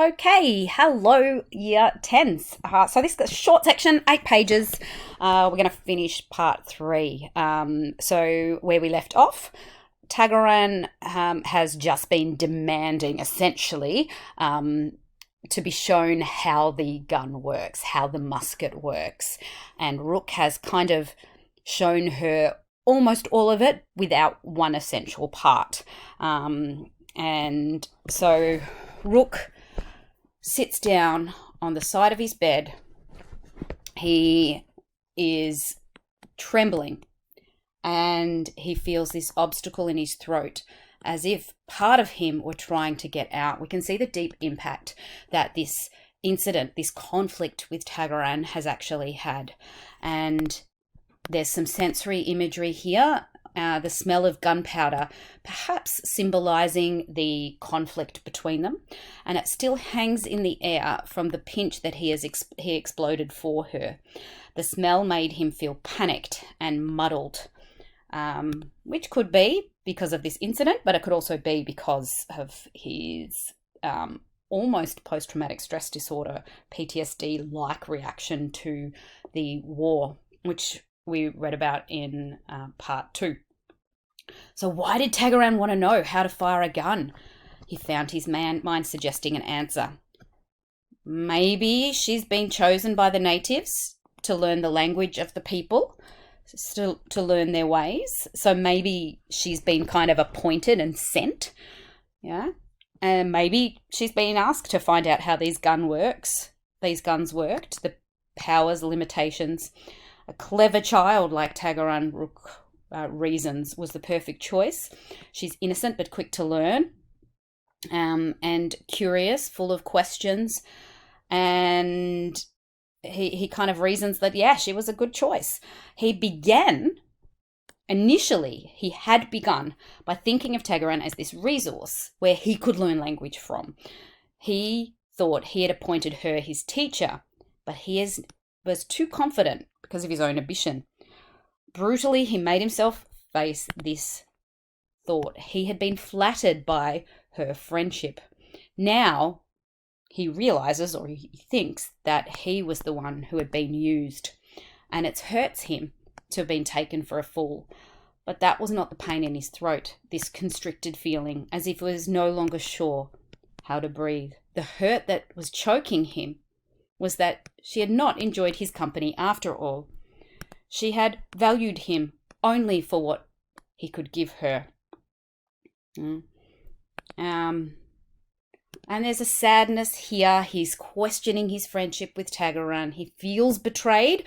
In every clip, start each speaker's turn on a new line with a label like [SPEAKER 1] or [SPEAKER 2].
[SPEAKER 1] Okay, hello, year 10s. So this is a short section, 8 pages. We're going to finish part 3. So where we left off, Tagaran has just been demanding, essentially, to be shown how the gun works, how the musket works. And Rook has kind of shown her almost all of it without one essential part. And so Rook sits down on the side of his bed. He is trembling and he feels this obstacle in his throat, as if part of him were trying to get out. We can see the deep impact that this incident, this conflict with Tagaran has actually had. And there's some sensory imagery here. The smell of gunpowder, perhaps symbolizing the conflict between them, and it still hangs in the air from the pinch that he exploded for her. The smell made him feel panicked and muddled, which could be because of this incident, but it could also be because of his almost post-traumatic stress disorder, PTSD-like reaction to the war, which we read about in part 2. So why did Tagaran want to know how to fire a gun? He found his mind suggesting an answer. Maybe she's been chosen by the natives to learn the language of the people, to learn their ways. So maybe she's been kind of appointed and sent. Yeah. And maybe she's been asked to find out how these guns worked, the powers, limitations. A clever child like Tagaran Rook reasons was the perfect choice. She's innocent but quick to learn, and curious, full of questions. And he kind of reasons that, yeah, she was a good choice. He had begun by thinking of Tagaran as this resource where he could learn language from. He thought he had appointed her his teacher, but was too confident because of his own ambition. Brutally, he made himself face this thought. He had been flattered by her friendship. Now he realizes, or he thinks, that he was the one who had been used, and it hurts him to have been taken for a fool. But that was not the pain in his throat, this constricted feeling, as if he was no longer sure how to breathe. The hurt that was choking him was that she had not enjoyed his company after all. She had valued him only for what he could give her. And there's a sadness here. He's questioning his friendship with Tagaran. He feels betrayed,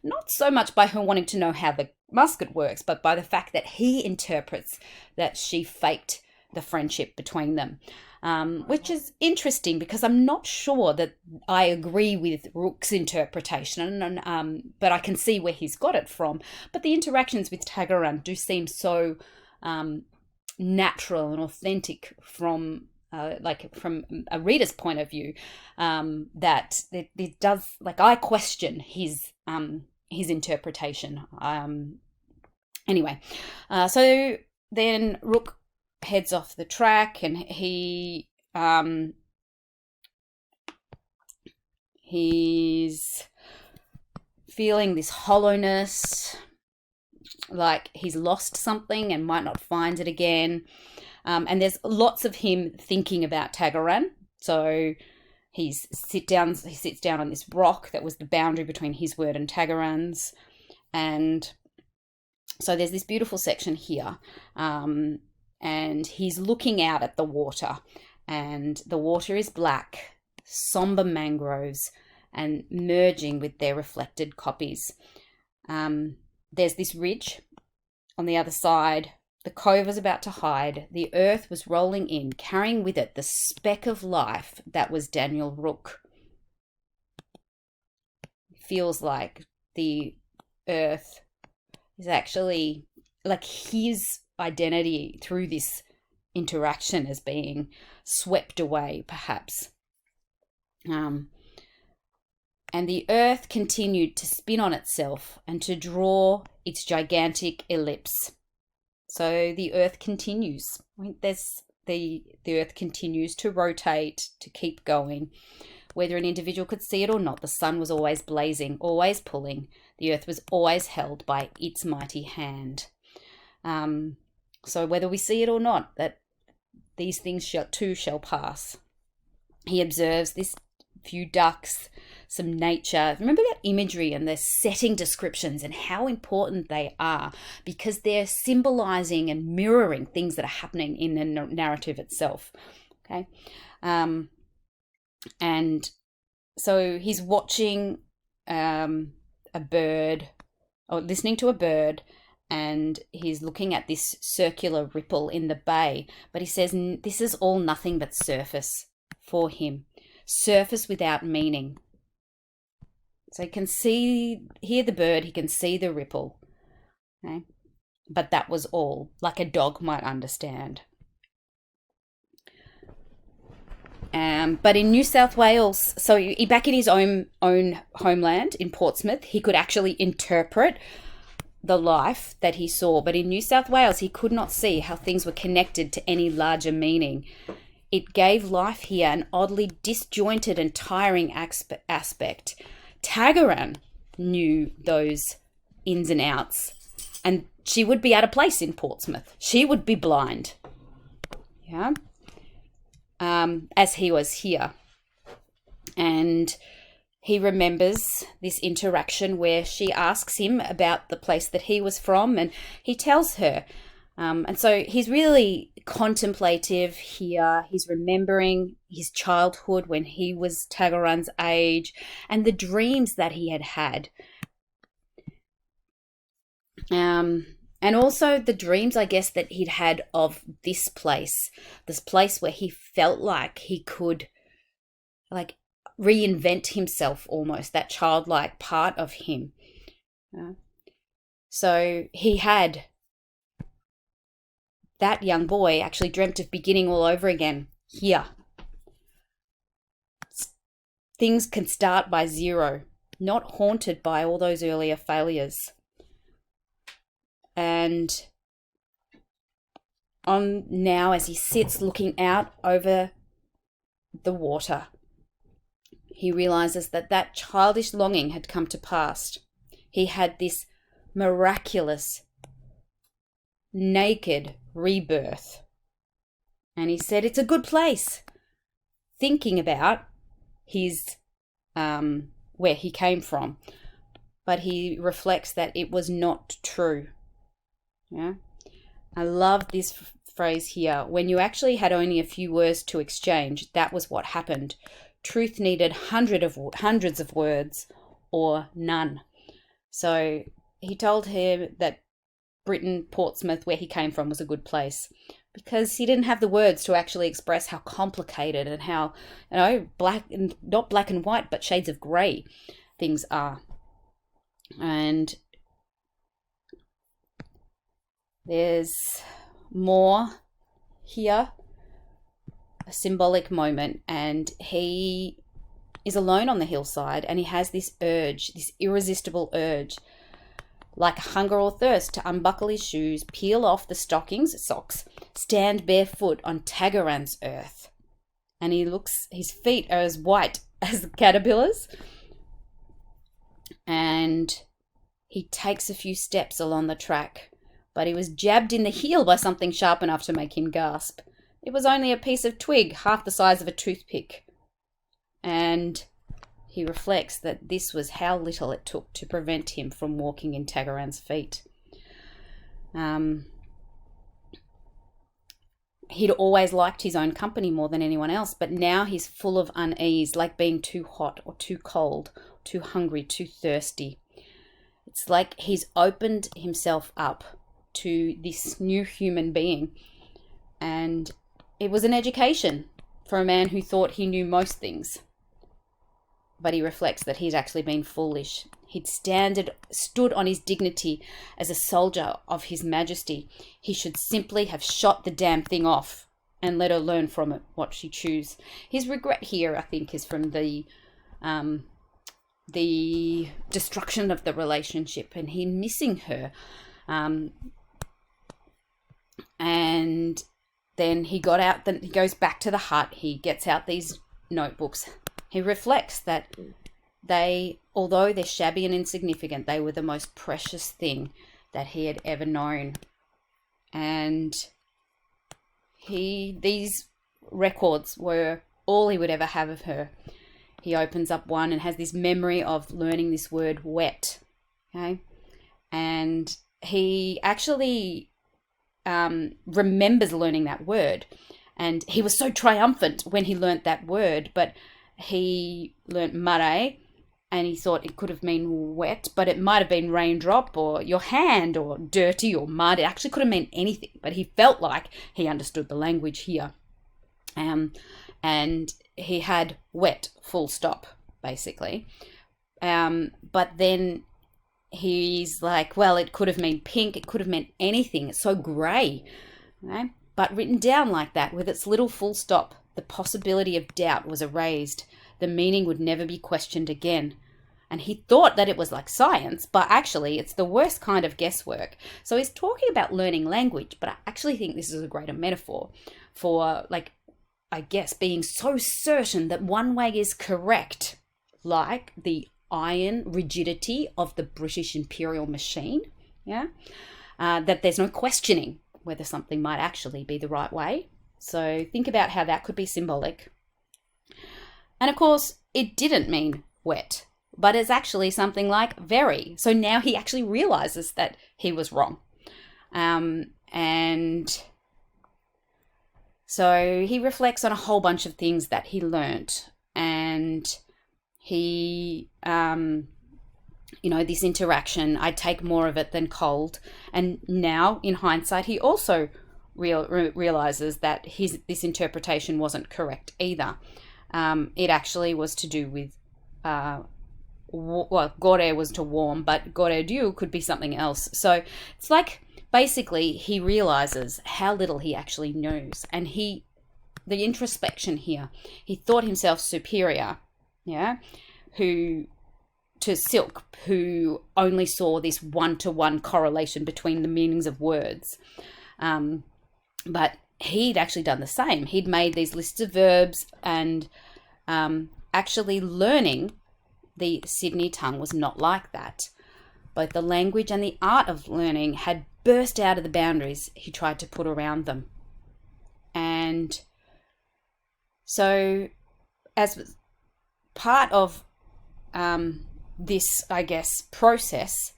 [SPEAKER 1] not so much by her wanting to know how the musket works, but by the fact that he interprets that she faked the friendship between them. Which is interesting because I'm not sure that I agree with Rook's interpretation, but I can see where he's got it from. But the interactions with Tagaran do seem so natural and authentic from a reader's point of view, that it does, I question his interpretation. Anyway, so then Rook heads off the track, and he's feeling this hollowness, like he's lost something and might not find it again. And there's lots of him thinking about Tagaran. So he sits down on this rock that was the boundary between his word and Tagaran's. And so there's this beautiful section here. And he's looking out at the water, and the water is black, somber mangroves, and merging with their reflected copies. There's this ridge on the other side. The cove was about to hide. The earth was rolling in, carrying with it the speck of life that was Daniel Rook. It feels like the earth is actually like his identity through this interaction as being swept away, perhaps. And the earth continued to spin on itself and to draw its gigantic ellipse. So the earth continues. I mean, there's the Earth continues to rotate, to keep going. Whether an individual could see it or not, the sun was always blazing, always pulling. The Earth was always held by its mighty hand. So whether we see it or not, that these things too shall pass. He observes this few ducks, some nature. Remember that imagery and the setting descriptions and how important they are, because they're symbolizing and mirroring things that are happening in the narrative itself. Okay. And so he's watching a bird, or listening to a bird, and he's looking at this circular ripple in the bay. But he says this is all nothing but surface for him. Surface without meaning. So he can hear the bird, he can see the ripple. Okay? But that was all, like a dog might understand. But in New South Wales, so back in his own homeland in Portsmouth, he could actually interpret the life that he saw. But in New South Wales, he could not see how things were connected to any larger meaning. It gave life here an oddly disjointed and tiring aspect. Tagaran knew those ins and outs, and she would be out of place in Portsmouth. She would be blind. Yeah. As he was here. And he remembers this interaction where she asks him about the place that he was from, and he tells her. And so he's really contemplative here. He's remembering his childhood when he was Tagaran's age and the dreams that he had had. And also the dreams, I guess, that he'd had of this place where he felt like he could like reinvent himself almost, that childlike part of him. So he had, that young boy actually dreamt of beginning all over again here. Things can start by zero, not haunted by all those earlier failures. And on now, as he sits looking out over the water, he realizes that childish longing had come to pass. He had this miraculous, naked rebirth. And he said, it's a good place. Thinking about his, where he came from. But he reflects that it was not true. Yeah, I love this phrase here. When you actually had only a few words to exchange, that was what happened. Truth needed hundreds of words or none. So he told him that Britain, Portsmouth, where he came from, was a good place because he didn't have the words to actually express how complicated and how, black, and not black and white, but shades of grey things are. And there's more here, a symbolic moment, and he is alone on the hillside and he has this urge, this irresistible urge, like hunger or thirst, to unbuckle his shoes, peel off the socks, stand barefoot on Tagaran's earth. And he looks, his feet are as white as the caterpillars, and he takes a few steps along the track. But he was jabbed in the heel by something sharp enough to make him gasp. It was only a piece of twig, half the size of a toothpick. And he reflects that this was how little it took to prevent him from walking in Tagaran's feet. He'd always liked his own company more than anyone else, but now he's full of unease, like being too hot or too cold, too hungry, too thirsty. It's like he's opened himself up to this new human being, and it was an education for a man who thought he knew most things. But he reflects that he's actually been foolish. He'd stood on his dignity as a soldier of His Majesty. He should simply have shot the damn thing off and let her learn from it what she chose. His regret here, I think, is from the destruction of the relationship and him missing her. And then he goes back to the hut. He gets out these notebooks. He reflects that although they're shabby and insignificant, they were the most precious thing that he had ever known. And these records were all he would ever have of her. He opens up one and has this memory of learning this word wet. Okay. And he actually remembers learning that word. And he was so triumphant when he learnt that word, but he learnt mare, and he thought it could have meant wet, but it might have been raindrop or your hand or dirty or mud. It actually could have meant anything, but he felt like he understood the language here. And he had wet, full stop, basically. But then he's like, well, it could have meant pink. It could have meant anything. It's so grey. Okay? But written down like that, with its little full stop, the possibility of doubt was erased. The meaning would never be questioned again. And he thought that it was like science, but actually it's the worst kind of guesswork. So he's talking about learning language, but I actually think this is a greater metaphor for, like, I guess, being so certain that one way is correct, like the iron rigidity of the British imperial machine, that there's no questioning whether something might actually be the right way. So think about how that could be symbolic. And of course, it didn't mean wet, but it's actually something like very. So now he actually realizes that he was wrong. And so he reflects on a whole bunch of things that he learnt. And he, this interaction, I take more of it than cold. And now, in hindsight, he also realizes that this interpretation wasn't correct either. It actually was to do with, gore was to warm, but gore Dieu could be something else. So it's like, basically, he realizes how little he actually knows. And the introspection here, he thought himself superior, to Silk, who only saw this one-to-one correlation between the meanings of words. But he'd actually done the same. He'd made these lists of verbs, and actually learning the Sydney tongue was not like that. Both the language and the art of learning had burst out of the boundaries he tried to put around them. And so, as part of this, I guess, process,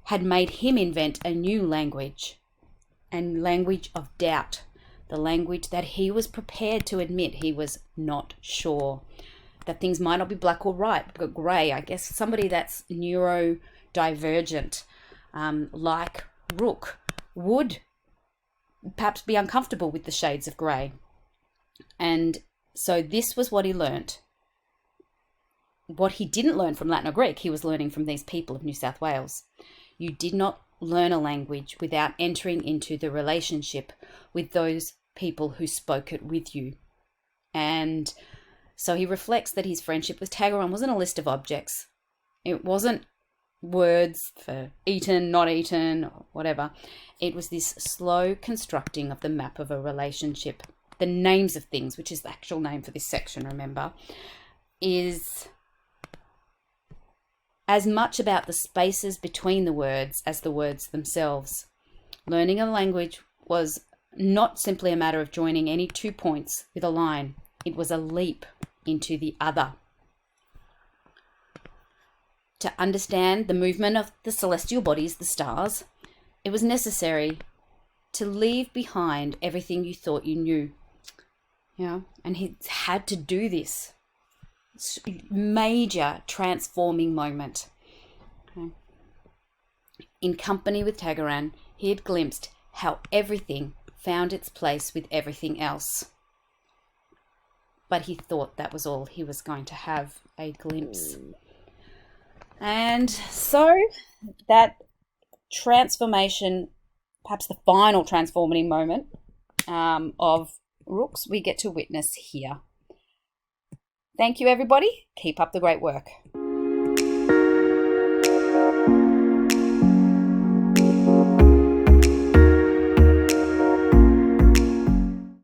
[SPEAKER 1] had made him invent a new language, and language of doubt, the language that he was prepared to admit he was not sure, that things might not be black or white, but grey. I guess somebody that's neurodivergent, like Rook, would perhaps be uncomfortable with the shades of grey. And so this was what he learnt. What he didn't learn from Latin or Greek, he was learning from these people of New South Wales. You did not learn a language without entering into the relationship with those people who spoke it with you. And so he reflects that his friendship with Tagaran wasn't a list of objects. It wasn't words for eaten, not eaten, or whatever. It was this slow constructing of the map of a relationship. The names of things, which is the actual name for this section, remember, is as much about the spaces between the words as the words themselves. Learning a language was not simply a matter of joining any 2 points with a line. It was a leap into the other. To understand the movement of the celestial bodies, the stars, it was necessary to leave behind everything you thought you knew. And he had to do this major transforming moment. Okay. In company with Tagaran, he had glimpsed how everything found its place with everything else. But he thought that was all he was going to have, a glimpse. And so that transformation, perhaps the final transformative moment of Rooks, we get to witness here. Thank you, everybody. Keep up the great work.